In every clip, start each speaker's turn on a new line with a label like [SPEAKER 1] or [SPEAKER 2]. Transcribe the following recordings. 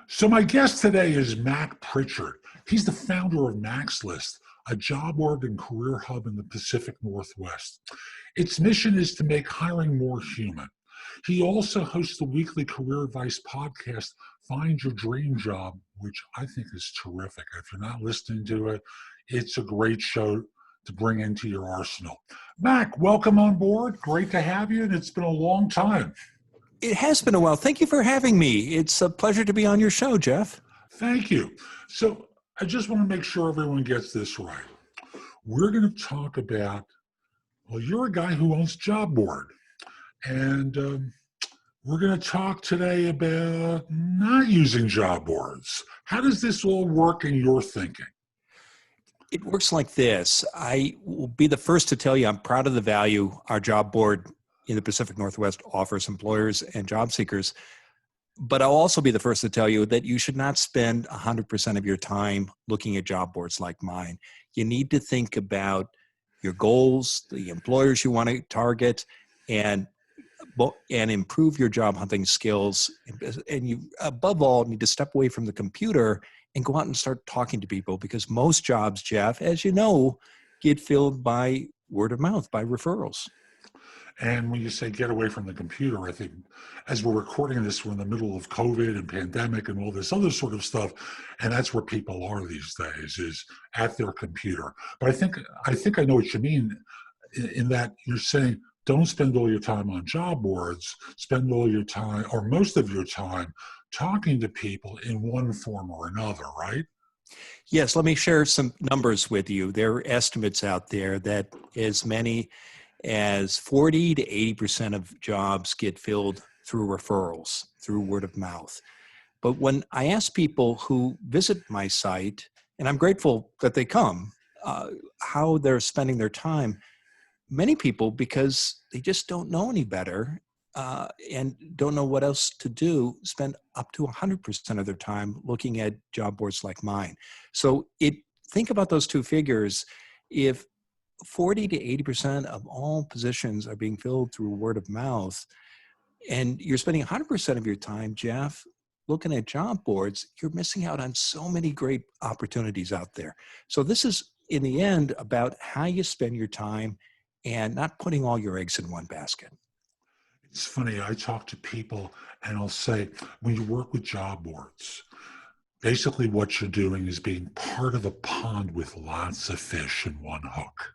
[SPEAKER 1] So my guest today is Mac Pritchard. He's the founder of Mac's List, a job board and career hub in the Pacific Northwest. Its mission is to make hiring more human. He also hosts the weekly career advice podcast, Find Your Dream Job, which I think is terrific. If you're not listening to it, it's a great show to bring into your arsenal. Mac, welcome on board. Great to have you, and it's been a long time.
[SPEAKER 2] It has been a while. Thank you for having me. It's a pleasure to be on your show, Jeff.
[SPEAKER 1] Thank you. So I just want to make sure everyone gets this right. We're going to talk about, well, you're a guy who owns Job Board. And we're going to talk today about not using job boards. How does this all work in your thinking?
[SPEAKER 2] It works like this. I will be the first to tell you I'm proud of the value our job board in the Pacific Northwest offers employers and job seekers. But I'll also be the first to tell you that you should not spend 100% of your time looking at job boards like mine. You need to think about your goals, the employers you want to target, and improve your job hunting skills. And you, above all, need to step away from the computer and go out and start talking to people, because most jobs, Jeff, as you know, get filled by word of mouth, by referrals.
[SPEAKER 1] And when you say get away from the computer, I think as we're recording this, we're in the middle of COVID and pandemic and all this other sort of stuff. And that's where people are these days, is at their computer. But I think I know what you mean in that you're saying, don't spend all your time on job boards, spend all your time or most of your time talking to people in one form or another, right?
[SPEAKER 2] Yes, let me share some numbers with you. There are estimates out there that as many as 40 to 80% of jobs get filled through referrals, through word of mouth. But when I ask people who visit my site, and I'm grateful that they come, how they're spending their time, many people, because they just don't know any better and don't know what else to do, spend up to 100% of their time looking at job boards like mine. So think about those two figures. If 40 to 80% of all positions are being filled through word of mouth, and you're spending 100% of your time, Jeff, looking at job boards, you're missing out on so many great opportunities out there. So this is, in the end, about how you spend your time and not putting all your eggs in one basket.
[SPEAKER 1] It's funny, I talk to people and I'll say, when you work with job boards, basically what you're doing is being part of a pond with lots of fish in one hook.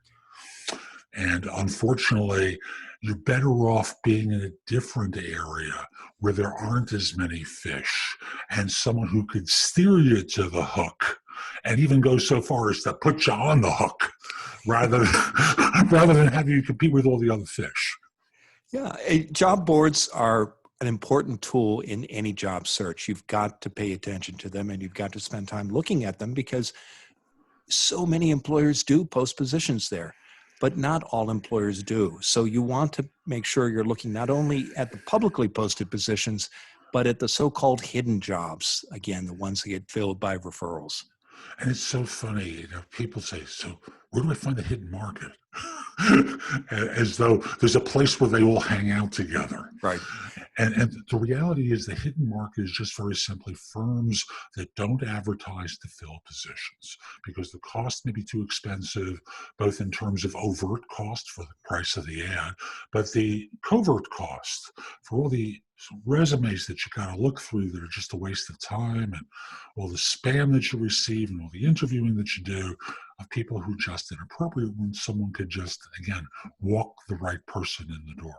[SPEAKER 1] And unfortunately, you're better off being in a different area where there aren't as many fish and someone who could steer you to the hook and even go so far as to put you on the hook rather than have you compete with all the other fish.
[SPEAKER 2] Yeah, job boards are an important tool in any job search. You've got to pay attention to them and you've got to spend time looking at them, because so many employers do post positions there, but not all employers do. So you want to make sure you're looking not only at the publicly posted positions, but at the so-called hidden jobs, again, the ones that get filled by referrals.
[SPEAKER 1] And it's so funny, people say, so where do I find the hidden market? As though there's a place where they all hang out together.
[SPEAKER 2] Right.
[SPEAKER 1] And the reality is the hidden market is just very simply firms that don't advertise to fill positions because the cost may be too expensive, both in terms of overt cost for the price of the ad, but the covert cost for all the resumes that you got to look through that are just a waste of time, and all the spam that you receive and all the interviewing that you do of people who just inappropriate when someone could just, again, walk the right person in the door.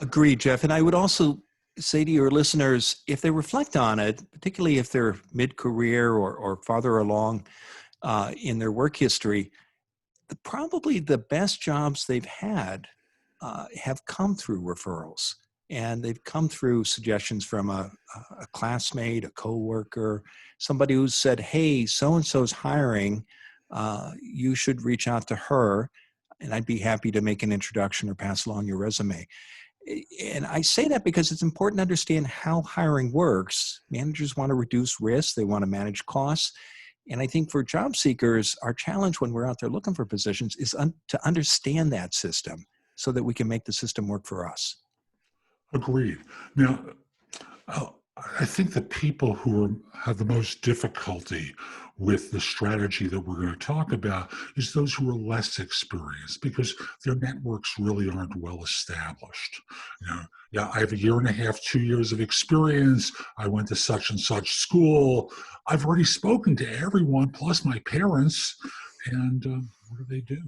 [SPEAKER 2] Agreed, Jeff. And I would also say to your listeners, if they reflect on it, particularly if they're mid-career or farther along in their work history, probably the best jobs they've had have come through referrals. And they've come through suggestions from a classmate, a coworker, somebody who said, hey, so-and-so's hiring, you should reach out to her, and I'd be happy to make an introduction or pass along your resume. And I say that because it's important to understand how hiring works. Managers want to reduce risk. They want to manage costs. And I think for job seekers, our challenge when we're out there looking for positions is to understand that system so that we can make the system work for us.
[SPEAKER 1] Agreed. Now, I think the people who have the most difficulty with the strategy that we're going to talk about is those who are less experienced because their networks really aren't well established. You know, yeah, I have a year and a half, 2 years of experience. I went to such and such school. I've already spoken to everyone, plus my parents. And what do they do?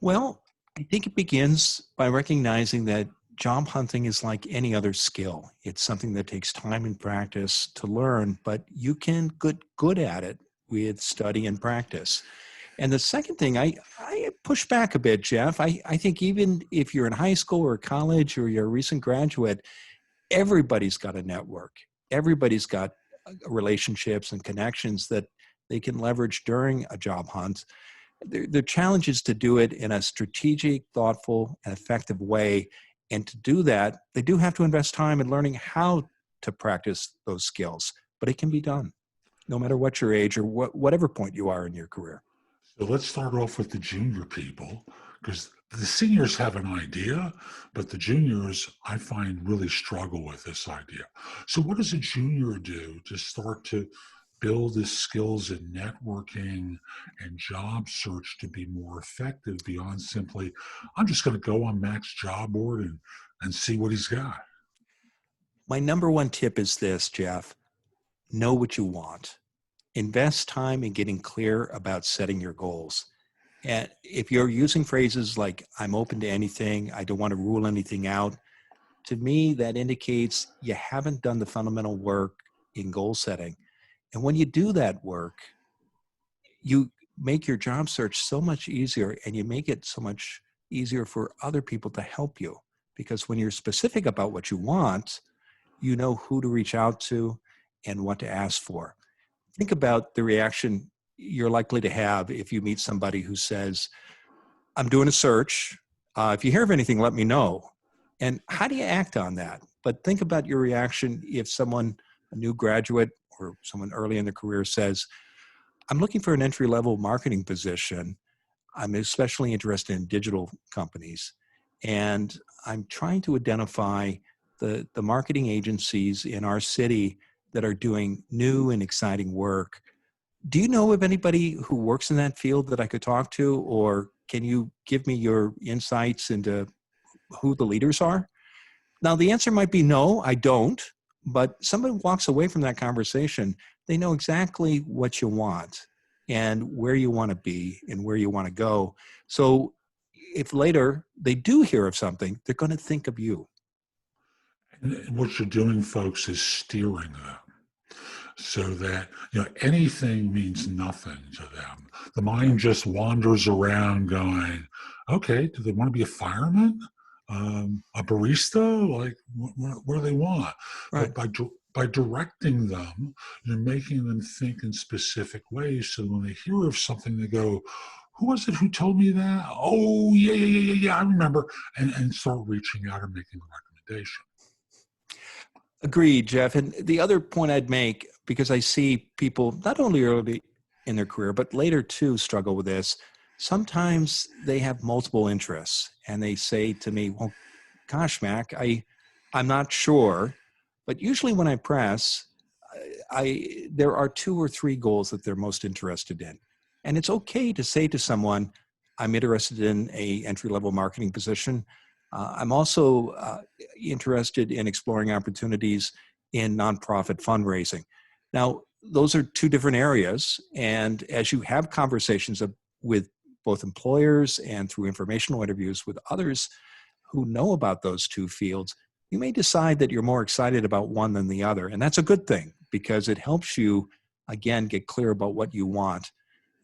[SPEAKER 2] Well, I think it begins by recognizing that job hunting is like any other skill. It's something that takes time and practice to learn, but you can get good at it with study and practice. And the second thing, I push back a bit, Jeff. I think even if you're in high school or college or you're a recent graduate, everybody's got a network. Everybody's got relationships and connections that they can leverage during a job hunt. The challenge is to do it in a strategic, thoughtful, and effective way. And to do that, they do have to invest time in learning how to practice those skills, but it can be done no matter what your age or whatever point you are in your career.
[SPEAKER 1] So let's start off with the junior people because the seniors have an idea, but the juniors I find really struggle with this idea. So, what does a junior do to start to build his skills in networking and job search to be more effective beyond simply, I'm just going to go on Mac's job board and see what he's got?
[SPEAKER 2] My number one tip is this, Jeff: know what you want. Invest time in getting clear about setting your goals. And if you're using phrases like, I'm open to anything, I don't want to rule anything out, to me, that indicates you haven't done the fundamental work in goal setting. And when you do that work, you make your job search so much easier and you make it so much easier for other people to help you. Because when you're specific about what you want, you know who to reach out to and what to ask for. Think about the reaction you're likely to have if you meet somebody who says, I'm doing a search. If you hear of anything, let me know. And how do you act on that? But think about your reaction if someone, a new graduate or someone early in their career says, I'm looking for an entry level marketing position. I'm especially interested in digital companies. And I'm trying to identify the marketing agencies in our city that are doing new and exciting work. Do you know of anybody who works in that field that I could talk to? Or can you give me your insights into who the leaders are? Now, the answer might be no, I don't. But somebody walks away from that conversation, they know exactly what you want and where you want to be and where you want to go. So if later they do hear of something, they're going to think of you.
[SPEAKER 1] And what you're doing, folks, is steering them so that anything means nothing to them. The mind just wanders around going, okay, do they want to be a fireman, a barista, like what do they want?
[SPEAKER 2] Right.
[SPEAKER 1] But by directing them, you're making them think in specific ways, so when they hear of something they go, who was it who told me that? Oh, yeah, I remember. And start reaching out and making a recommendation.
[SPEAKER 2] Agreed, Jeff. And the other point I'd make, because I see people not only early in their career, but later too struggle with this. Sometimes they have multiple interests and they say to me, well, gosh, Mac, I'm not sure. But usually when I press, there are two or three goals that they're most interested in. And it's okay to say to someone, I'm interested in a entry-level marketing position. I'm also interested in exploring opportunities in nonprofit fundraising. Now, those are two different areas. And as you have conversations with both employers and through informational interviews with others who know about those two fields, you may decide that you're more excited about one than the other. And that's a good thing because it helps you, again, get clear about what you want.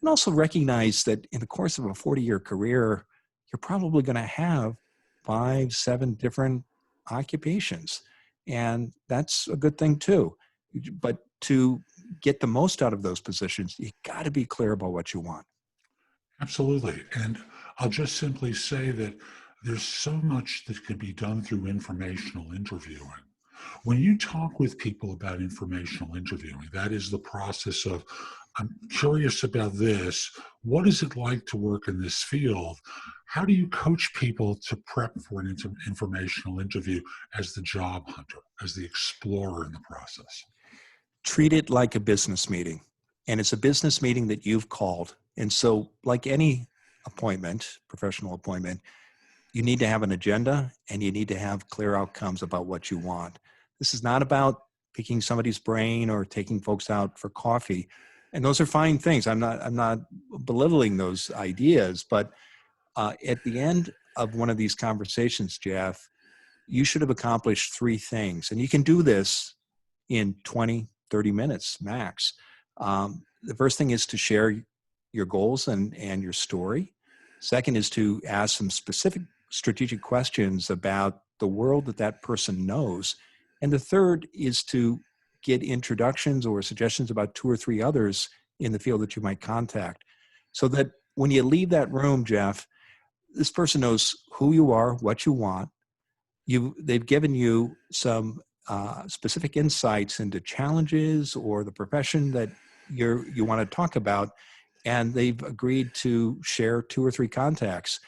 [SPEAKER 2] And also recognize that in the course of a 40-year career, you're probably going to have 5, 7 different occupations. And that's a good thing too. But to get the most out of those positions, you got to be clear about what you want.
[SPEAKER 1] Absolutely. And I'll just simply say that there's so much that could be done through informational interviewing. When you talk with people about informational interviewing, that is the process of, I'm curious about this. What is it like to work in this field? How do you coach people to prep for an informational interview as the job hunter, as the explorer in the process?
[SPEAKER 2] Treat it like a business meeting. And it's a business meeting that you've called. And so, like any appointment, professional appointment, you need to have an agenda and you need to have clear outcomes about what you want. This is not about picking somebody's brain or taking folks out for coffee. And those are fine things. I'm not belittling those ideas, but at the end of one of these conversations, Jeff, you should have accomplished three things. And you can do this in 20, 30 minutes max. The first thing is to share your goals and your story. Second is to ask some specific strategic questions about the world that that person knows. And the third is to get introductions or suggestions about two or three others in the field that you might contact. So that when you leave that room, Jeff, this person knows who you are, what you want. They've given you some specific insights into challenges or the profession that you want to talk about, and they've agreed to share two or three contacts.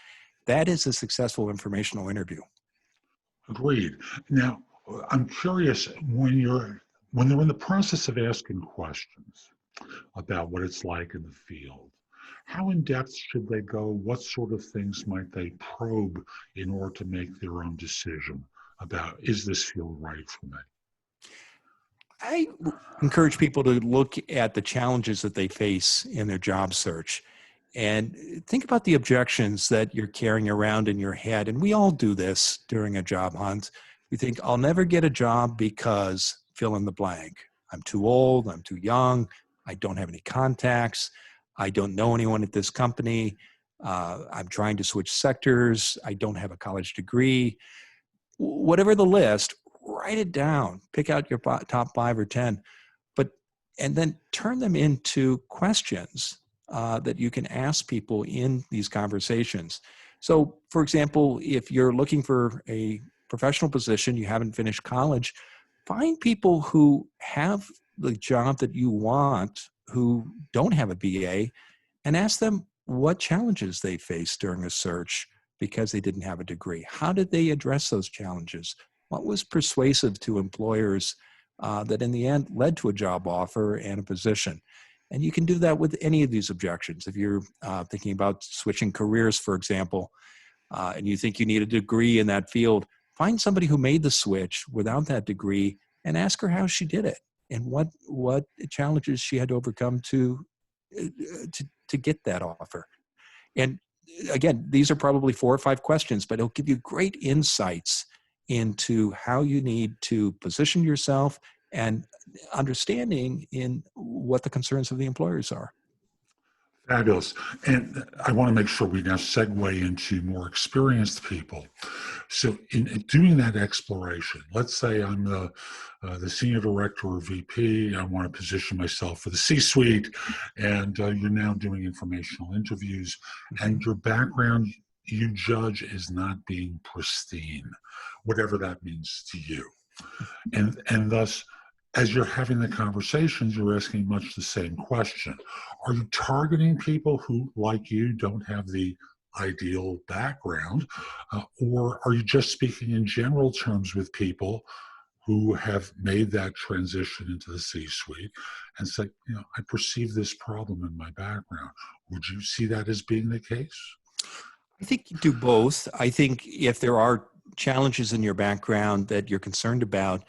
[SPEAKER 2] That is a successful informational interview.
[SPEAKER 1] Agreed. Now, I'm curious, when they're in the process of asking questions about what it's like in the field, how in depth should they go? What sort of things might they probe in order to make their own decision about, is this field right for me?
[SPEAKER 2] I encourage people to look at the challenges that they face in their job search and think about the objections that you're carrying around in your head. And we all do this during a job hunt. We think, I'll never get a job because fill in the blank. I'm too old, I'm too young, I don't have any contacts, I don't know anyone at this company, I'm trying to switch sectors, I don't have a college degree. Whatever the list, write it down, pick out your top 5 or 10, and then turn them into questions that you can ask people in these conversations. So, for example, if you're looking for a professional position, you haven't finished college, find people who have the job that you want, who don't have a BA, and ask them what challenges they faced during a search because they didn't have a degree. How did they address those challenges? What was persuasive to employers that in the end led to a job offer and a position? And you can do that with any of these objections. If you're thinking about switching careers, for example, and you think you need a degree in that field, find somebody who made the switch without that degree and ask her how she did it and what challenges she had to overcome to get that offer. And again, these are probably 4 or 5 questions, but it'll give you great insights into how you need to position yourself and understanding in what the concerns of the employers are.
[SPEAKER 1] Fabulous. And I want to make sure we now segue into more experienced people. So in doing that exploration, let's say I'm the senior director or VP, I want to position myself for the C-suite, and you're now doing informational interviews, and your background you judge is not being pristine, whatever that means to you. And thus, as you're having the conversations, you're asking much the same question. Are you targeting people who, like you, don't have the ideal background? Or are you just speaking in general terms with people who have made that transition into the C-suite and say, I perceive this problem in my background? Would you see that as being the case?
[SPEAKER 2] I think you do both. I think if there are challenges in your background that you're concerned about,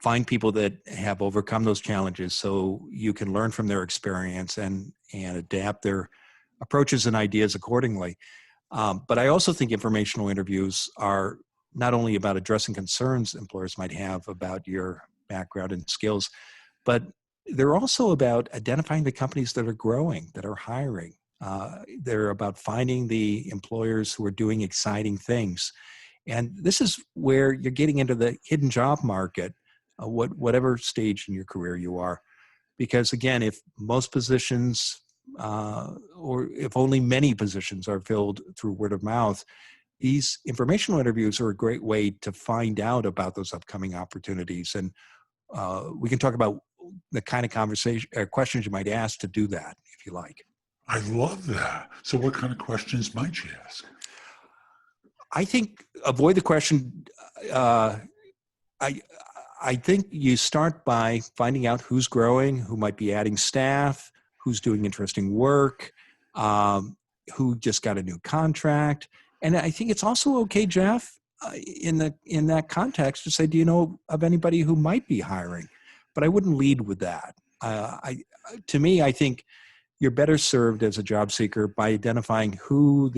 [SPEAKER 2] find people that have overcome those challenges so you can learn from their experience and adapt their approaches and ideas accordingly. But I also think informational interviews are not only about addressing concerns employers might have about your background and skills, but they're also about identifying the companies that are growing, that are hiring. They're about finding the employers who are doing exciting things. And this is where you're getting into the hidden job market, whatever stage in your career you are. Because again, if most positions, or if only many positions are filled through word of mouth, these informational interviews are a great way to find out about those upcoming opportunities. And we can talk about the kind of conversation or questions you might ask to do that, if you like.
[SPEAKER 1] I love that. So what kind of questions might you ask?
[SPEAKER 2] I think avoid the question. I I think you start by finding out who's growing, who might be adding staff, who's doing interesting work, um, who just got a new contract. And I think it's also okay, Jeff, in that context, to say, do you know of anybody who might be hiring? But I wouldn't lead with that. To me, I think you're better served as a job seeker by identifying who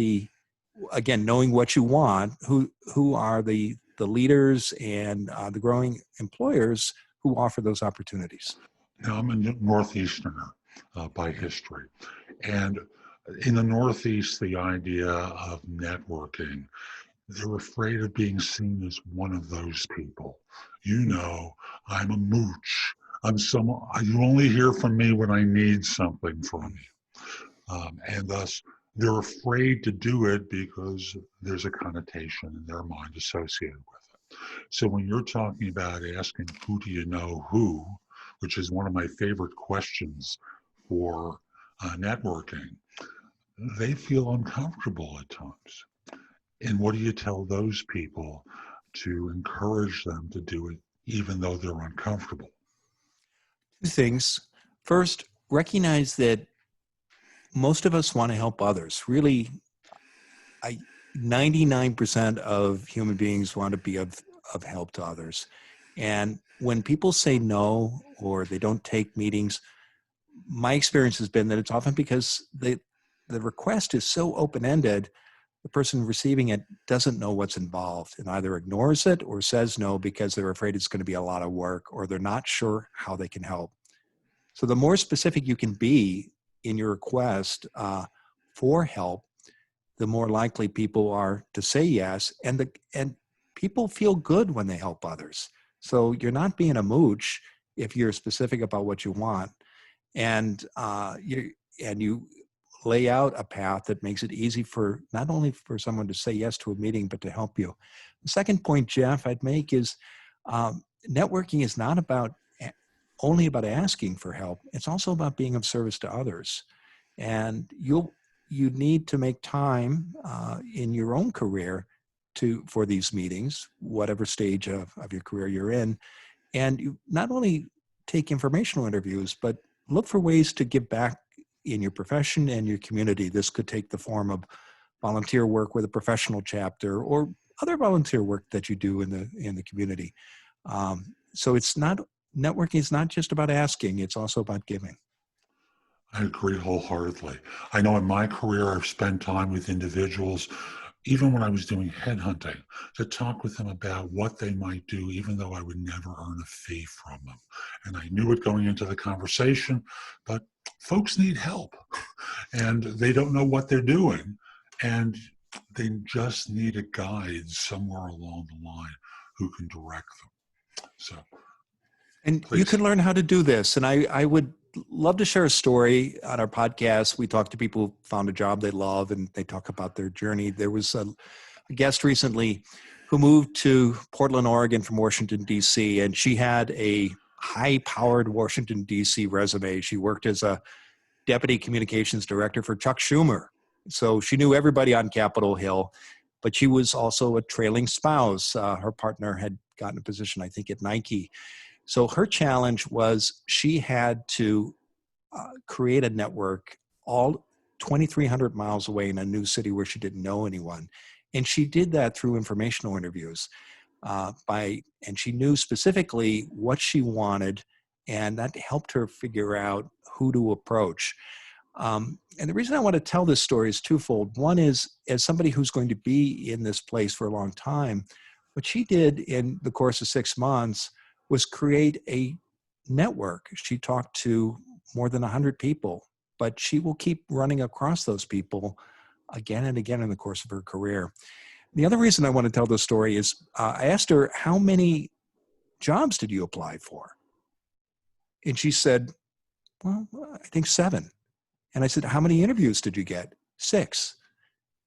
[SPEAKER 2] again, knowing what you want, who are the leaders and the growing employers who offer those opportunities.
[SPEAKER 1] Now, I'm a Northeasterner by history. And in the Northeast, the idea of networking, they're afraid of being seen as one of those people. You know, I'm a mooch. You only hear from me when I need something from you. And thus, they're afraid to do it because there's a connotation in their mind associated with it. So when you're talking about asking who do you know who, which is one of my favorite questions for networking, they feel uncomfortable at times. And what do you tell those people to encourage them to do it even though they're uncomfortable?
[SPEAKER 2] Two things. First, recognize that most of us want to help others. Really, 99% of human beings want to be of help to others. And when people say no or they don't take meetings, my experience has been that it's often because the request is so open-ended, the person receiving it doesn't know what's involved and either ignores it or says no because they're afraid it's going to be a lot of work or they're not sure how they can help. So the more specific you can be in your request for help, the more likely people are to say yes. And people feel good when they help others. So you're not being a mooch if you're specific about what you want. And you lay out a path that makes it easy for not only for someone to say yes to a meeting, but to help you. The second point, Jeff, I'd make is networking is not only about asking for help. It's also about being of service to others. And you need to make time in your own career for these meetings, whatever stage of your career you're in. And you not only take informational interviews, but look for ways to give back in your profession and your community. This could take the form of volunteer work with a professional chapter or other volunteer work that you do in the community. So networking is not just about asking, it's also about giving.
[SPEAKER 1] I agree wholeheartedly. I know in my career, I've spent time with individuals, even when I was doing headhunting, to talk with them about what they might do, even though I would never earn a fee from them. And I knew it going into the conversation, but folks need help and they don't know what they're doing. And they just need a guide somewhere along the line who can direct them. So,
[SPEAKER 2] and
[SPEAKER 1] please.
[SPEAKER 2] You can learn how to do this. And I would love to share a story on our podcast. We talk to people who found a job they love and they talk about their journey. There was a guest recently who moved to Portland, Oregon from Washington, D.C., and she had a high-powered Washington, D.C. resume. She worked as a deputy communications director for Chuck Schumer. So she knew everybody on Capitol Hill, but she was also a trailing spouse. Her partner had gotten a position, I think, at Nike. So her challenge was she had to create a network all 2,300 miles away in a new city where she didn't know anyone. And she did that through informational interviews and she knew specifically what she wanted, and that helped her figure out who to approach. And the reason I want to tell this story is twofold. One is, as somebody who's going to be in this place for a long time, what she did in the course of 6 months was create a network. She talked to more than 100 people, but she will keep running across those people again and again in the course of her career. The other reason I want to tell this story is I asked her, how many jobs did you apply for? And she said, well, I think 7. And I said, how many interviews did you get? 6.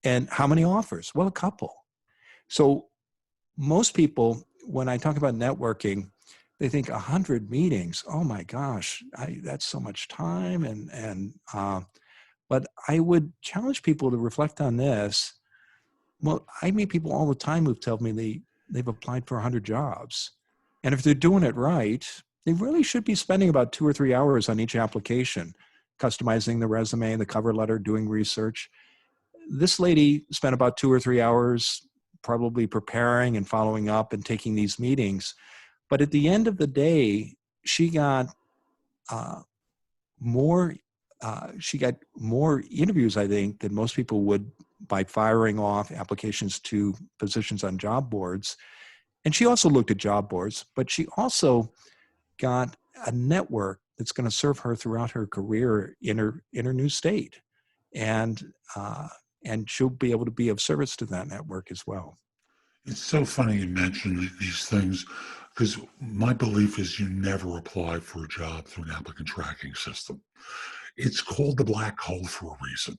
[SPEAKER 2] And how many offers? Well, a couple. So most people, when I talk about networking, they think 100 meetings. Oh my gosh, that's so much time. But I would challenge people to reflect on this. Well, I meet people all the time who tell me they've applied for 100 jobs. And if they're doing it right, they really should be spending about 2 or 3 hours on each application, customizing the resume, the cover letter, doing research. This lady spent about 2 or 3 hours probably preparing and following up and taking these meetings. But at the end of the day, she got uh, more she got more interviews, I think, than most people would by firing off applications to positions on job boards. And she also looked at job boards, but she also got a network that's going to serve her throughout her career in her new state, and she'll be able to be of service to that network as well.
[SPEAKER 1] It's so funny you mention these things because my belief is you never apply for a job through an applicant tracking system. It's called the black hole for a reason.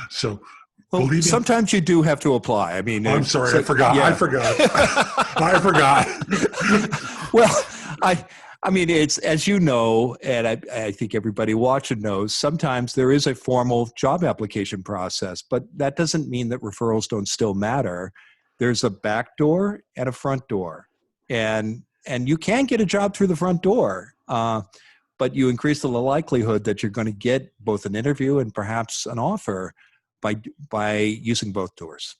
[SPEAKER 1] So,
[SPEAKER 2] Well,
[SPEAKER 1] believe me,
[SPEAKER 2] sometimes you do have to apply. I mean,
[SPEAKER 1] I'm sorry, I forgot.
[SPEAKER 2] Yeah.
[SPEAKER 1] I forgot. I forgot.
[SPEAKER 2] Well, I mean, it's, as you know, and I think everybody watching knows, sometimes there is a formal job application process, but that doesn't mean that referrals don't still matter. There's a back door and a front door, and you can get a job through the front door, but you increase the likelihood that you're going to get both an interview and perhaps an offer by using both doors.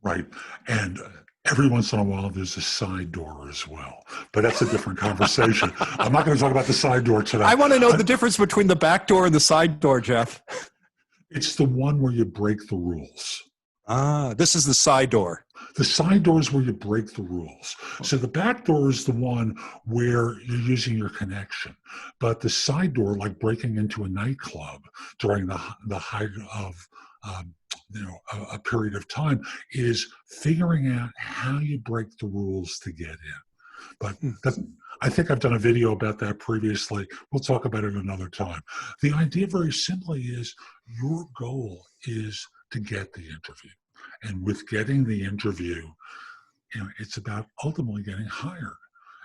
[SPEAKER 1] Right. And every once in a while, there's a side door as well. But that's a different conversation. I'm not going to talk about the side door today.
[SPEAKER 2] I want to know the difference between the back door and the side door, Jeff.
[SPEAKER 1] It's the one where you break the rules.
[SPEAKER 2] This is the side door.
[SPEAKER 1] The side door is where you break the rules. So the back door is the one where you're using your connection. But the side door, like breaking into a nightclub during the height of a period of time, is figuring out how you break the rules to get in. But I think I've done a video about that previously. We'll talk about it another time. The idea very simply is your goal is to get the interview. And with getting the interview, it's about ultimately getting hired.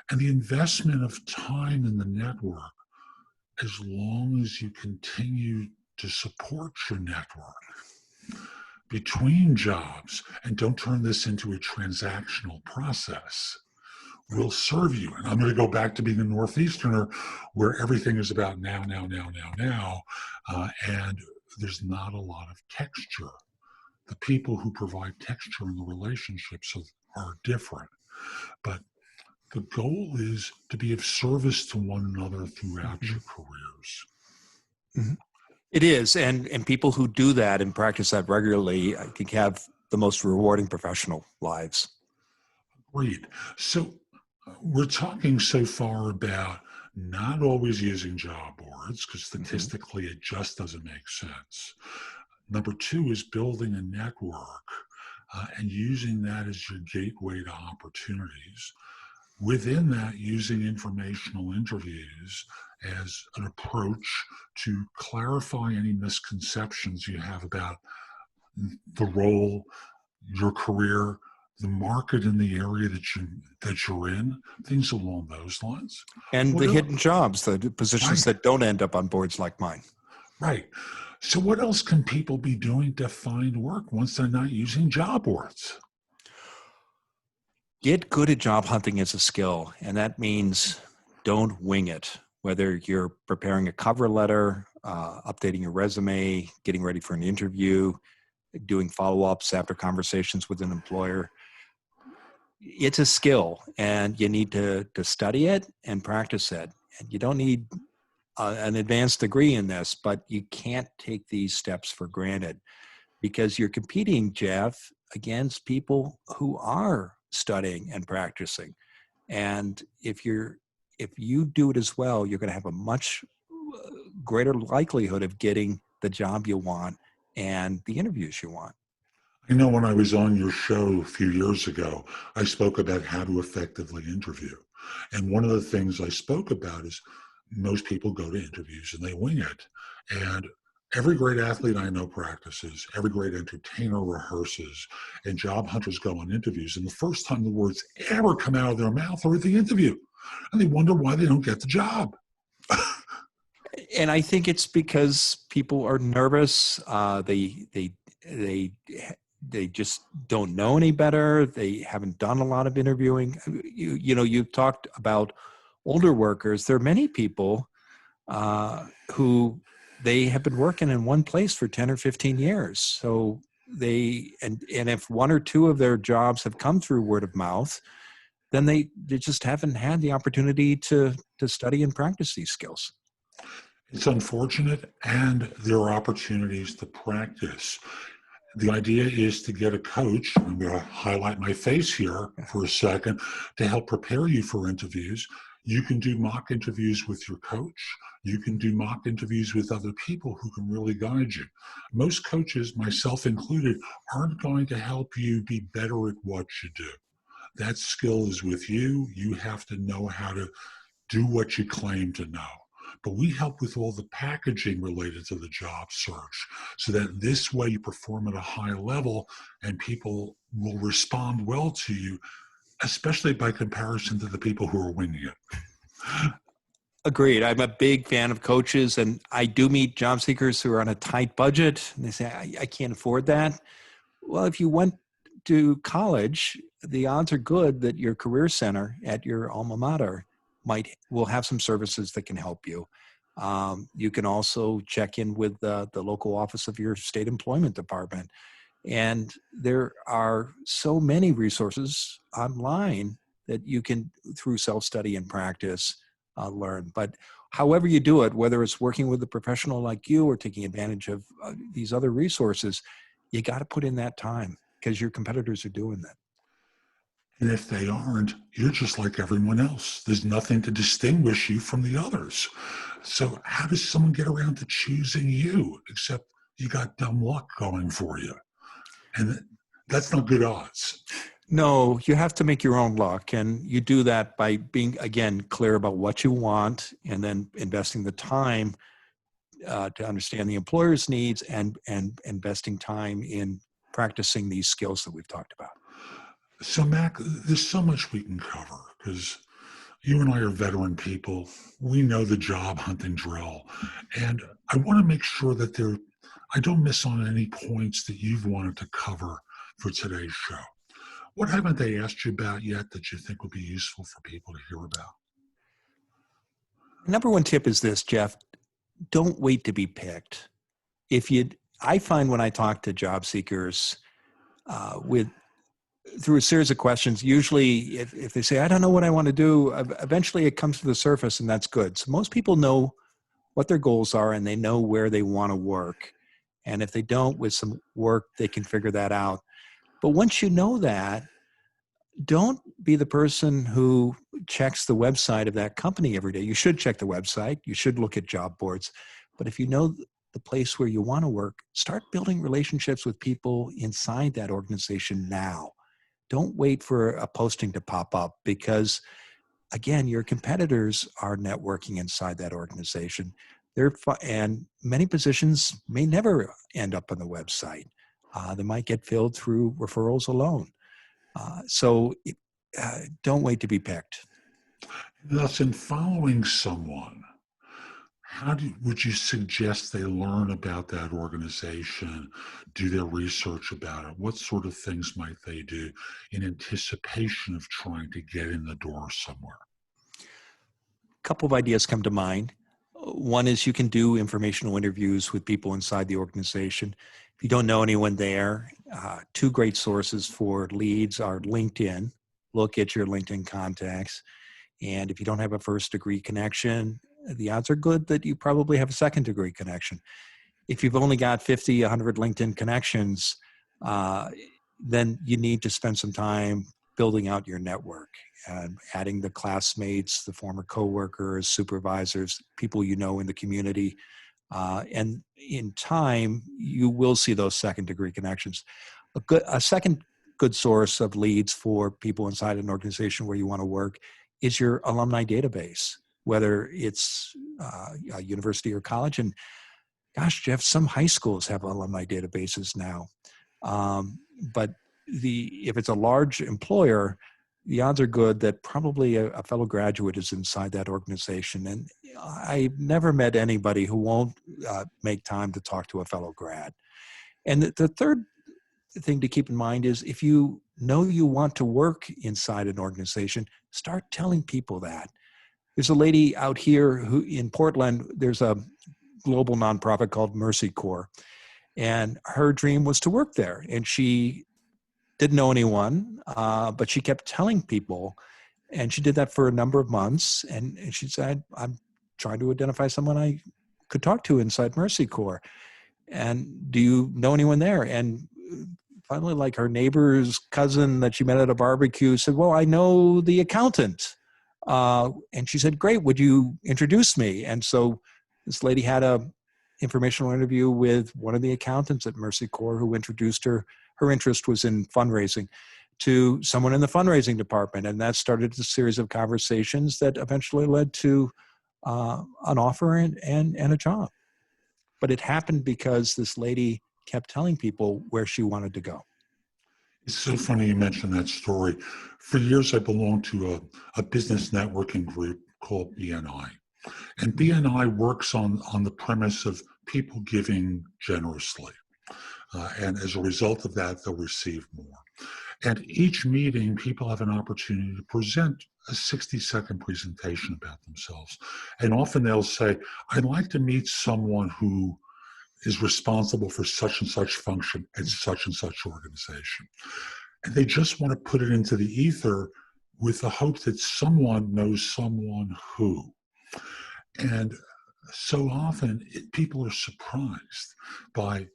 [SPEAKER 1] And the investment of time in the network, as long as you continue to support your network between jobs and don't turn this into a transactional process, will serve you. And I'm going to go back to being a Northeasterner where everything is about now, and there's not a lot of texture. The people who provide texture in the relationships are different. But the goal is to be of service to one another throughout your careers.
[SPEAKER 2] Mm-hmm. It is. And people who do that and practice that regularly, I think, have the most rewarding professional lives.
[SPEAKER 1] Agreed. So we're talking so far about not always using job boards because statistically it just doesn't make sense. Number two is building a network and using that as your gateway to opportunities. Within that, using informational interviews as an approach to clarify any misconceptions you have about the role, your career, the market in the area that you're in, things along those lines.
[SPEAKER 2] And the hidden jobs, the positions that don't end up on boards like mine.
[SPEAKER 1] Right. So what else can people be doing to find work once they're not using job boards?
[SPEAKER 2] Get good at job hunting as a skill, and that means don't wing it. Whether you're preparing a cover letter, updating your resume, getting ready for an interview, doing follow-ups after conversations with an employer, it's a skill, and you need to study it and practice it. And you don't need an advanced degree in this, but you can't take these steps for granted because you're competing, Jeff, against people who are studying and practicing. And if you do it as well, you're going to have a much greater likelihood of getting the job you want and the interviews you want.
[SPEAKER 1] I know when I was on your show a few years ago, I spoke about how to effectively interview. And one of the things I spoke about is most people go to interviews and they wing it. And Every great athlete I know practices, every great entertainer rehearses, and job hunters go on interviews. And the first time the words ever come out of their mouth are at the interview. And they wonder why they don't get the job.
[SPEAKER 2] And I think it's because people are nervous. They they just don't know any better. They haven't done a lot of interviewing. You know, you've talked about older workers. There are many people who they have been working in one place for 10 or 15 years. So and if one or two of their jobs have come through word of mouth, then they just haven't had the opportunity to study and practice these skills.
[SPEAKER 1] It's unfortunate, and there are opportunities to practice. The idea is to get a coach. I'm going to highlight my face here for a second to help prepare you for interviews. You can do mock interviews with your coach. You can do mock interviews with other people who can really guide you. Most coaches, myself included, aren't going to help you be better at what you do. That skill is with you. You have to know how to do what you claim to know. But we help with all the packaging related to the job search so that this way you perform at a high level and people will respond well to you, especially by comparison to the people who are winging it.
[SPEAKER 2] Agreed. I'm a big fan of coaches, and I do meet job seekers who are on a tight budget, and they say, I can't afford that. Well, if you went to college, the odds are good that your career center at your alma mater will have some services that can help you. You can also check in with the local office of your state employment department. And there are so many resources online that you can, through self-study and practice, learn. But however you do it, whether it's working with a professional like you or taking advantage of these other resources, you got to put in that time because your competitors are doing that.
[SPEAKER 1] And if they aren't, you're just like everyone else. There's nothing to distinguish you from the others. So how does someone get around to choosing you, except you got dumb luck going for you? And that's not good odds.
[SPEAKER 2] No, you have to make your own luck. And you do that by being, again, clear about what you want and then investing the time to understand the employer's needs and investing time in practicing these skills that we've talked about.
[SPEAKER 1] So, Mac, there's so much we can cover because you and I are veteran people. We know the job hunting drill. And I want to make sure that I don't miss on any points that you've wanted to cover for today's show. What haven't they asked you about yet that you think would be useful for people to hear about?
[SPEAKER 2] Number one tip is this, Jeff. Don't wait to be picked. I find when I talk to job seekers through a series of questions, usually if they say, I don't know what I want to do, eventually it comes to the surface and that's good. So most people know what their goals are and they know where they want to work. And if they don't, with some work, they can figure that out. But once you know that, don't be the person who checks the website of that company every day. You should check the website. You should look at job boards. But if you know the place where you want to work, start building relationships with people inside that organization now. Don't wait for a posting to pop up because, again, your competitors are networking inside that organization. And many positions may never end up on the website. They might get filled through referrals alone. So don't wait to be picked.
[SPEAKER 1] Thus, in following someone, would you suggest they learn about that organization, do their research about it? What sort of things might they do in anticipation of trying to get in the door somewhere?
[SPEAKER 2] A couple of ideas come to mind. One is you can do informational interviews with people inside the organization. If you don't know anyone there, two great sources for leads are LinkedIn. Look at your LinkedIn contacts. And if you don't have a first degree connection, the odds are good that you probably have a second degree connection. If you've only got 50, 100 LinkedIn connections, then you need to spend some time building out your network and adding the classmates, the former coworkers, supervisors, people you know in the community. And in time, you will see those second degree connections. A second good source of leads for people inside an organization where you want to work is your alumni database, whether it's a university or college. And Gosh, Jeff, some high schools have alumni databases now. But if it's a large employer, the odds are good that probably a fellow graduate is inside that organization. And I've never met anybody who won't make time to talk to a fellow grad. And the third thing to keep in mind is if you know you want to work inside an organization, start telling people that. There's a lady out here who in Portland, there's a global nonprofit called Mercy Corps. And her dream was to work there. And she didn't know anyone, but she kept telling people. And she did that for a number of months. And she said, I'm trying to identify someone I could talk to inside Mercy Corps. And do you know anyone there? And finally, like her neighbor's cousin that she met at a barbecue said, well, I know the accountant. And she said, great, would you introduce me? And so this lady had a informational interview with one of the accountants at Mercy Corps who introduced her. Her interest was in fundraising to someone in the fundraising department. And that started a series of conversations that eventually led to an offer and a job. But it happened because this lady kept telling people where she wanted to go.
[SPEAKER 1] It's so funny you mentioned that story. For years, I belonged to a business networking group called BNI. And BNI works on the premise of people giving generously. And as a result of that, they'll receive more. And each meeting, people have an opportunity to present a 60-second presentation about themselves. And often they'll say, I'd like to meet someone who is responsible for such and such function at such and such organization. And they just want to put it into the ether with the hope that someone knows someone who. And so often people are surprised by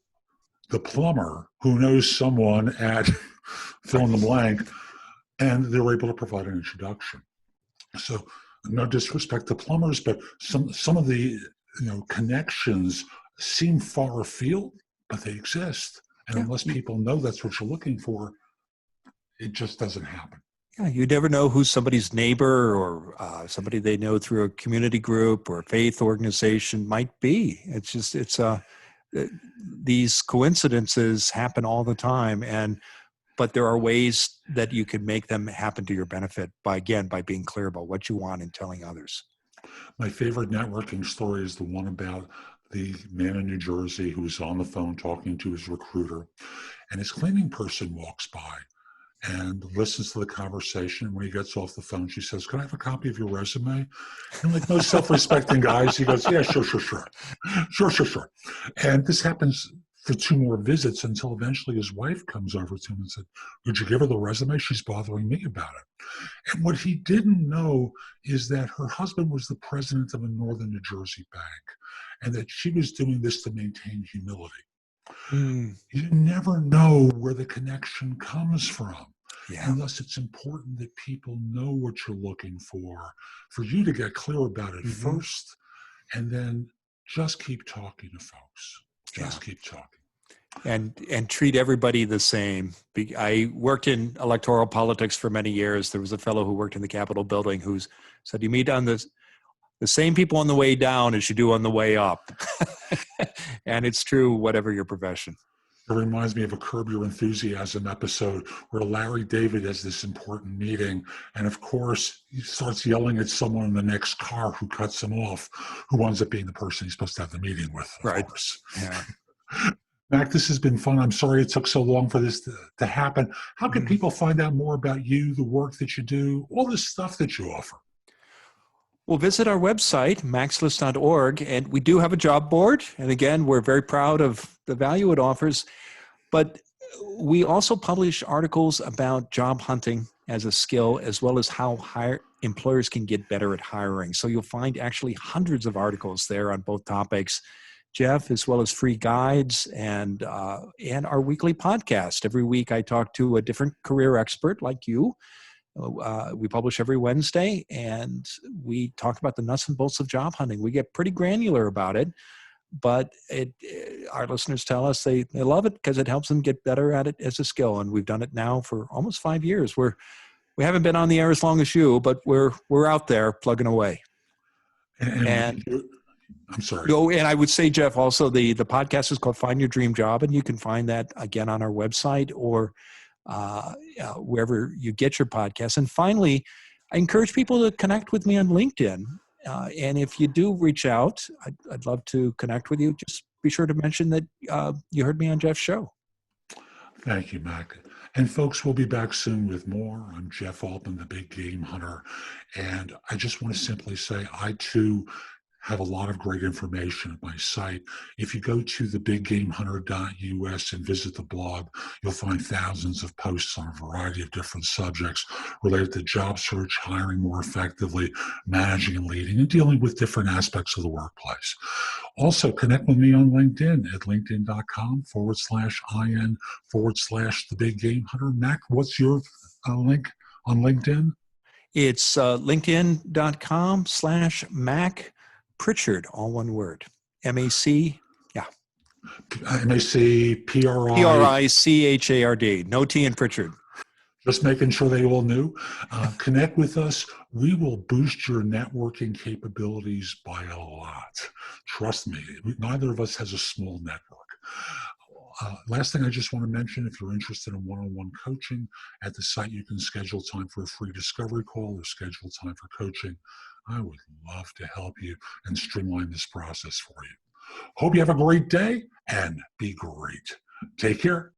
[SPEAKER 1] the plumber who knows someone at fill in the blank, and they're able to provide an introduction. So no disrespect to plumbers, but some of the connections seem far afield, but they exist. And unless people know that's what you're looking for, it just doesn't happen.
[SPEAKER 2] Yeah, you never know who somebody's neighbor or somebody they know through a community group or a faith organization might be. These coincidences happen all the time, but there are ways that you can make them happen to your benefit by being clear about what you want and telling others.
[SPEAKER 1] My favorite networking story is the one about the man in New Jersey who's on the phone talking to his recruiter, and his cleaning person walks by and listens to the conversation. When he gets off the phone, she says, can I have a copy of your resume? And like most self-respecting guys, he goes, yeah, sure. And this happens for 2 more visits until eventually his wife comes over to him and said, would you give her the resume? She's bothering me about it. And what he didn't know is that her husband was the president of a Northern New Jersey bank, and that she was doing this to maintain humility. You never know where the connection comes from. Yeah. Unless it's important that people know what you're looking for you to get clear about it first, and then just keep talking to folks. Keep talking.
[SPEAKER 2] And treat everybody the same. I worked in electoral politics for many years. There was a fellow who worked in the Capitol building who said, you meet on the same people on the way down as you do on the way up. And it's true, whatever your profession.
[SPEAKER 1] It reminds me of a Curb Your Enthusiasm episode where Larry David has this important meeting, and of course he starts yelling at someone in the next car who cuts him off, who winds up being the person he's supposed to have the meeting with, of course.
[SPEAKER 2] Yeah.
[SPEAKER 1] Mac, this has been fun. I'm sorry it took so long for this to happen. How can people find out more about you, the work that you do, all the stuff that you offer?
[SPEAKER 2] Well, visit our website, maxlist.org, and we do have a job board. And again, we're very proud of the value it offers. But we also publish articles about job hunting as a skill, as well as how employers can get better at hiring. So you'll find actually hundreds of articles there on both topics, Jeff, as well as free guides and our weekly podcast. Every week I talk to a different career expert like you. We publish every Wednesday, and we talk about the nuts and bolts of job hunting. We get pretty granular about it, but our listeners tell us they love it because it helps them get better at it as a skill. And we've done it now for almost 5 years. We haven't been on the air as long as you, but we're out there plugging away.
[SPEAKER 1] And I'm sorry.
[SPEAKER 2] Oh, and I would say, Jeff, also the podcast is called Find Your Dream Job, and you can find that again on our website or wherever you get your podcasts. And finally, I encourage people to connect with me on LinkedIn. And if you do reach out, I'd love to connect with you. Just be sure to mention that you heard me on Jeff's show.
[SPEAKER 1] Thank you, Mac. And folks, we'll be back soon with more. I'm Jeff Altman, the Big Game Hunter. And I just want to simply say, I too have a lot of great information at my site. If you go to thebiggamehunter.us and visit the blog, you'll find thousands of posts on a variety of different subjects related to job search, hiring more effectively, managing and leading, and dealing with different aspects of the workplace. Also, connect with me on LinkedIn at linkedin.com/IN/the-big-game-hunter. Mac, what's your link on LinkedIn?
[SPEAKER 2] It's linkedin.com/Mac Pritchard, all one word. MAC, yeah.
[SPEAKER 1] MAC,
[SPEAKER 2] PRICHARD, no T in Pritchard.
[SPEAKER 1] Just making sure they all knew. Connect with us. We will boost your networking capabilities by a lot. Trust me, neither of us has a small network. Last thing I just want to mention, if you're interested in one-on-one coaching at the site, you can schedule time for a free discovery call or schedule time for coaching. I would love to help you and streamline this process for you. Hope you have a great day and be great. Take care.